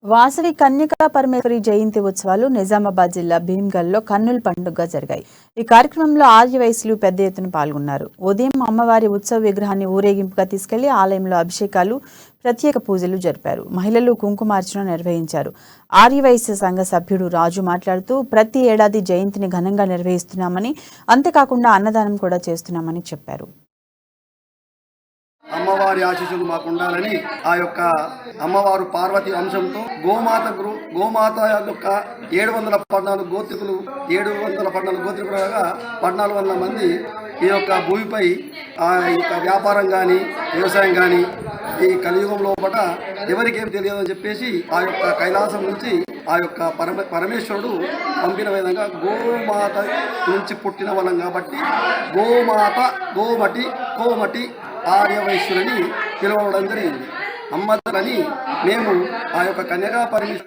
వాసవి కన్యకా పరమేశ్వరి జయంతి ఉత్సవాలు నిజామాబాద్ జిల్లా భీమ్గల్లో కన్నుల పండుగగా జరిగాయి. ఈ కార్యక్రమంలో ఆర్యవైశ్యులు పెద్ద ఎత్తున పాల్గొన్నారు. ఉదయం అమ్మవారి ఉత్సవ విగ్రహాన్ని ఊరేగింపుగా తీసుకెళ్లి ఆలయంలో అభిషేకాలు, ప్రత్యేక పూజలు జరిపారు. మహిళలు కుంకుమార్చన నిర్వహించారు. ఆర్యవైశ్య సంఘ సభ్యుడు రాజు మాట్లాడుతూ ప్రతి ఏడాది జయంతిని ఘనంగా నిర్వహిస్తున్నామని, అంతేకాకుండా అన్నదానం కూడా చేస్తున్నామని చెప్పారు. అమ్మవారి ఆశీస్సులు మాకు ఉండాలని ఆ యొక్క అమ్మవారు పార్వతి అంశంతో గోమాత యొక్క 714 గోత్రికులు 714 గోత్రికులుగా 1400 మంది ఈ యొక్క భూమిపై ఆ యొక్క వ్యాపారం కానీ వ్యవసాయం కానీ ఈ కలియుగం లోపల ఎవరికేం తెలియదని చెప్పేసి ఆ యొక్క కైలాసం నుంచి ఆ యొక్క పరమేశ్వరుడు పంపిన విధంగా గోమాత నుంచి పుట్టిన వాళ్ళం కాబట్టి గోమాత కోమటి ఆర్యవైశ్యులని పిలవడం జరిగింది. అమ్మదని మేము ఆ యొక్క కన్యకా పరమేశ్వరు